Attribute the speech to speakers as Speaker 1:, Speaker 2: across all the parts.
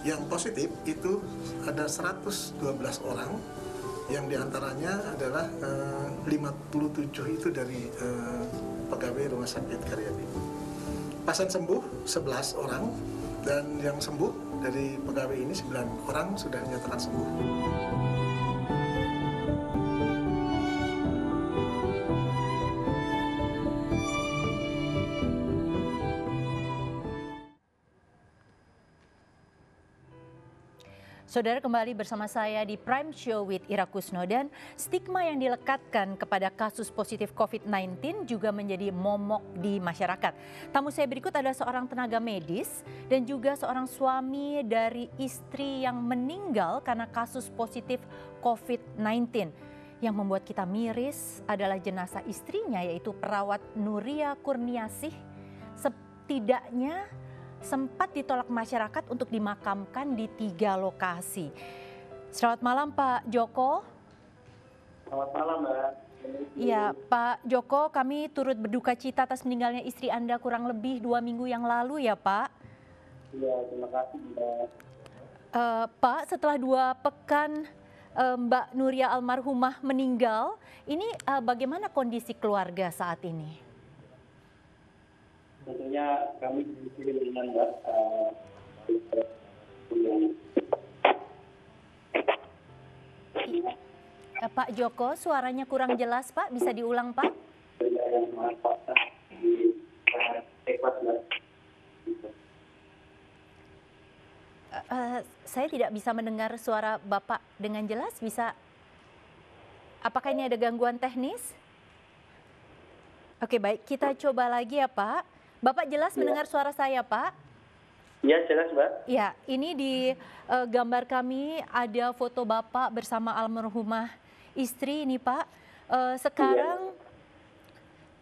Speaker 1: Yang positif itu ada 112 orang, yang diantaranya adalah 57 itu dari pegawai Rumah Sakit Karyadi. Pasien sembuh 11 orang, dan yang sembuh dari pegawai ini 9 orang sudah dinyatakan sembuh.
Speaker 2: Saudara, kembali bersama saya di Prime Show with Ira Kusno, dan stigma yang dilekatkan kepada kasus positif COVID-19 juga menjadi momok di masyarakat. Tamu saya berikut adalah seorang tenaga medis dan juga seorang suami dari istri yang meninggal karena kasus positif COVID-19. Yang membuat kita miris adalah jenazah istrinya, yaitu perawat Nuria Kurniasih. Setidaknya sempat ditolak masyarakat untuk dimakamkan di 3 lokasi. Selamat malam Pak Joko.
Speaker 3: Selamat malam Mbak.
Speaker 2: Iya Pak Joko, kami turut berduka cita atas meninggalnya istri Anda kurang lebih 2 minggu yang lalu ya Pak.
Speaker 3: Iya, terima kasih Mbak.
Speaker 2: Pak, setelah 2 pekan Mbak Nuria almarhumah meninggal, ini bagaimana kondisi keluarga saat ini?
Speaker 3: Tentunya kami disini dengan Mbak.
Speaker 2: Pak Joko, suaranya kurang jelas Pak, bisa diulang Pak? Saya tidak bisa mendengar suara Bapak dengan jelas, bisa? Apakah ini ada gangguan teknis? Oke, baik, kita coba lagi ya Pak. Bapak jelas mendengar suara saya Pak?
Speaker 3: Iya, jelas Mbak.
Speaker 2: Ya, ini di gambar kami ada foto Bapak bersama almarhumah istri ini Pak. Sekarang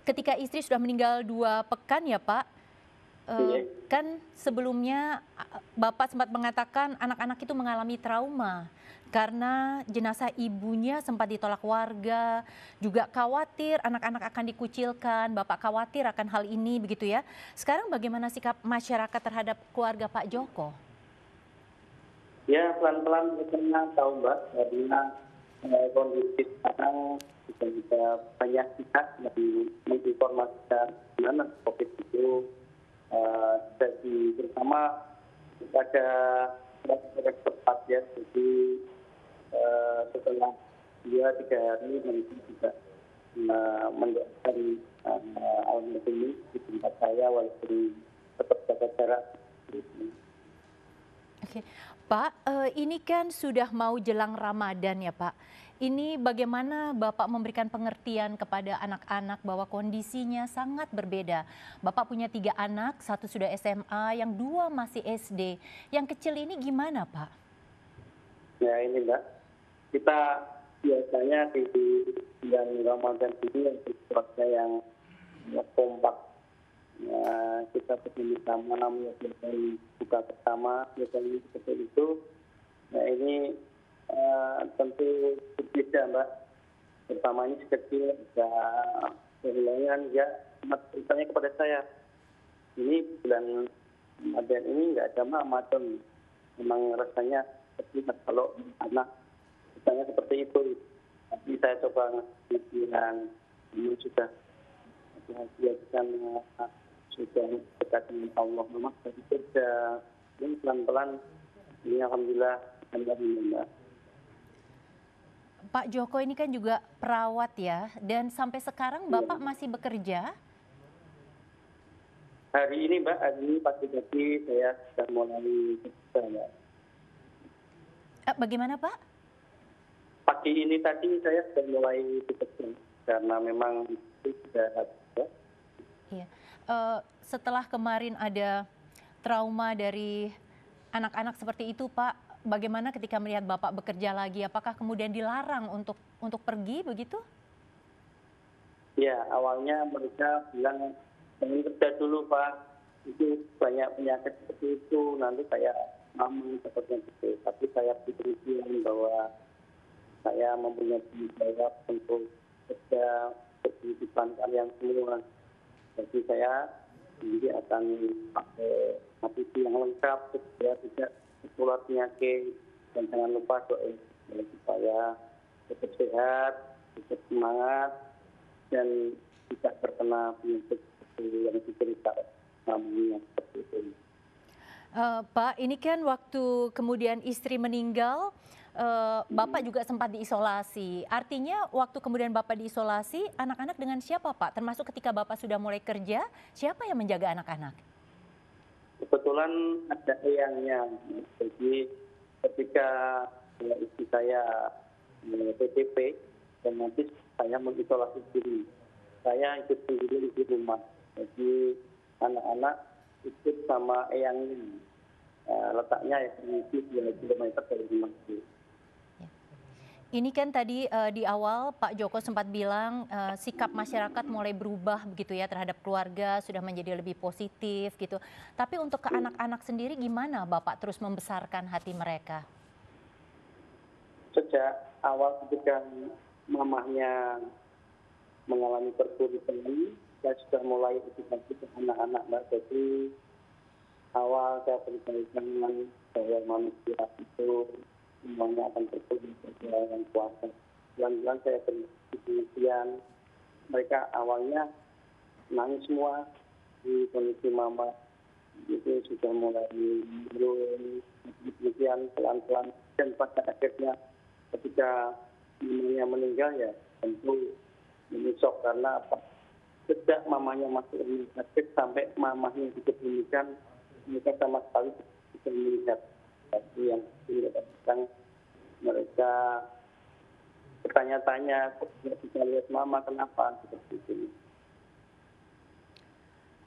Speaker 2: ketika istri sudah meninggal 2 pekan ya Pak, kan sebelumnya Bapak sempat mengatakan anak-anak itu mengalami trauma karena jenazah ibunya sempat ditolak warga, juga khawatir anak-anak akan dikucilkan, Bapak khawatir akan hal ini begitu ya. Sekarang bagaimana sikap masyarakat terhadap keluarga Pak Joko?
Speaker 3: Ya, pelan-pelan kita tahu Mbak, karena kondisi sekarang juga banyak pihak yang menginformasikan mana COVID itu. Jadi terutama pada tepat ya, jadi setelah 2-3 hari nanti juga mendoakan almarhum di tempat saya walaupun tetap jaga jarak.
Speaker 2: Oke, Pak, ini kan sudah mau jelang Ramadan ya Pak. Ini bagaimana Bapak memberikan pengertian kepada anak-anak bahwa kondisinya sangat berbeda. Bapak punya 3 anak, 1 sudah SMA, yang 2 masih SD. Yang kecil ini gimana Pak?
Speaker 3: Ya ini Mbak, kita biasanya di bulan Ramadan ini yang keluarga yang kompak. Ya, kita bersama menyelesaikan buka bersama, biasanya seperti itu. Nah ini tentu berbeda Mbak. Pertama ini sekecil, ya kehilangan ya, misalnya kepada saya. Ini bulan Ramadan ini nggak ada Ramadan. Memang rasanya seperti kalau anak misalnya seperti itu. Tapi saya coba ngasih ini sudah biasakan sudah dekat dengan Allah, memang dari kerja ini pelan-pelan ini alhamdulillah.
Speaker 2: Pak Joko ini kan juga perawat ya, dan sampai sekarang Bapak masih bekerja?
Speaker 3: Hari ini Mbak, hari ini pagi-pagi saya sudah mulai bekerja.
Speaker 2: Bagaimana Pak?
Speaker 3: Pagi ini tadi saya sudah mulai bekerja karena memang sudah ada.
Speaker 2: Iya. Setelah kemarin ada trauma dari anak-anak seperti itu Pak, bagaimana ketika melihat Bapak bekerja lagi? Apakah kemudian dilarang untuk pergi begitu?
Speaker 3: Ya, awalnya mereka bilang pengen kerja dulu Pak, itu banyak penyakit seperti itu, nanti kayak mama seperti itu. Tapi saya berpikir bahwa saya mempunyai tanggung jawab untuk kerja kehidupan kalian semua. Jadi saya nanti akan pakai aplikasi yang lengkap supaya tidak tertular penyakit, dan jangan lupa doa supaya tetap sehat, tetap semangat, dan tidak terkena penyakit yang diceritakan namanya seperti itu.
Speaker 2: Pak, ini kan waktu kemudian istri meninggal, Bapak juga sempat diisolasi. Artinya waktu kemudian Bapak diisolasi, anak-anak dengan siapa Pak? Termasuk ketika Bapak sudah mulai kerja, siapa yang menjaga anak-anak?
Speaker 3: Kebetulan ada eyangnya, jadi ketika istri saya PTP, dan nanti saya mengisolasi diri. Saya ikut sendiri di rumah, jadi anak-anak ikut sama eyangnya. Letaknya di 2 kilometer dari rumah itu.
Speaker 2: Ini kan tadi di awal Pak Joko sempat bilang sikap masyarakat mulai berubah begitu ya terhadap keluarga, sudah menjadi lebih positif gitu. Tapi untuk ke anak-anak sendiri gimana Bapak terus membesarkan hati mereka?
Speaker 3: Sejak awal ketika mamahnya mengalami perburukan, saya sudah mulai edukasi ke anak-anak, Mbak. Jadi awal saya berkaitan bahwa manusia itu semuanya akan terpilih dengan kuasa. Pelan-pelan saya kemudian mereka awalnya nangis semua di kondisi mama itu sudah mulai menurun, kemudian pelan-pelan dan pada akhirnya ketika mamanya meninggal ya tentu menyesok karena apa? Sejak mamanya masuk rumah sakit sampai mamanya dikebumikan mereka sama sekali tidak melihat yang sedang mereka bertanya-tanya kok tidak bisa lihat mama kenapa seperti itu.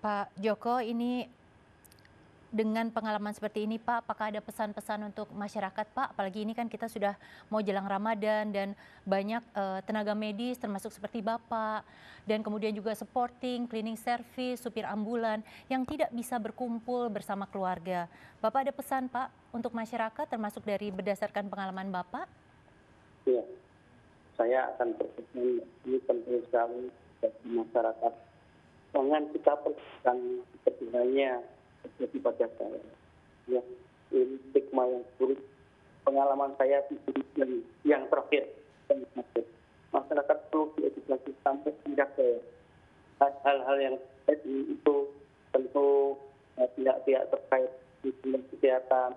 Speaker 2: Pak Joko, ini dengan pengalaman seperti ini Pak, apakah ada pesan-pesan untuk masyarakat Pak? Apalagi ini kan kita sudah mau jelang Ramadan dan banyak tenaga medis termasuk seperti Bapak dan kemudian juga supporting, cleaning service, supir ambulan yang tidak bisa berkumpul bersama keluarga. Bapak ada pesan Pak untuk masyarakat termasuk dari berdasarkan pengalaman Bapak?
Speaker 3: Iya, saya akan berpesan ini penting sekali bagi masyarakat. Jangan kita perhatikan kepentingannya terjadi pada saya. Ya, ini stigma yang buruk. Pengalaman saya yang terakhir, masyarakat perlu diedukasi sampai tidak ke hal-hal yang itu tentu pihak-pihak terkait di bidang kesehatan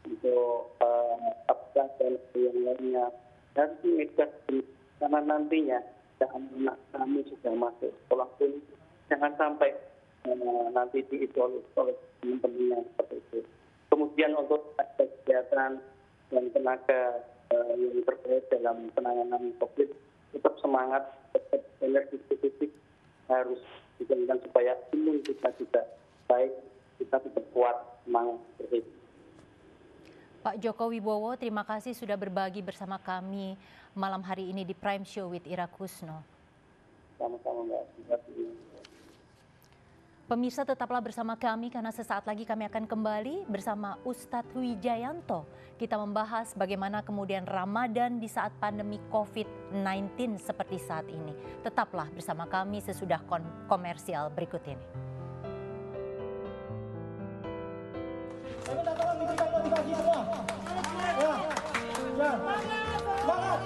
Speaker 3: untuk apakah dan yang lainnya harus diedukasi karena nantinya anak kami sudah masuk sekolah pun jangan sampai nanti diisolir oleh teman-temannya seperti itu. Kemudian untuk kesehatan dan tenaga yang terkait dalam penanganan COVID, tetap semangat, tetap energi positif harus dijalankan supaya imun kita juga baik, kita tetap kuat, semangat seperti itu.
Speaker 2: Pak Joko Wibowo, terima kasih sudah berbagi bersama kami malam hari ini di Prime Show with Ira Kusno.
Speaker 3: Sama-sama Mbak.
Speaker 2: Pemirsa tetaplah bersama kami karena sesaat lagi kami akan kembali bersama Ustadz Wijayanto. Kita membahas bagaimana kemudian Ramadan di saat pandemi COVID-19 seperti saat ini. Tetaplah bersama kami sesudah komersial berikut ini.
Speaker 4: Saya minta tolong diberikan motivasi semua. Ya, semangat.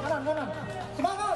Speaker 4: Kanan. Semangat.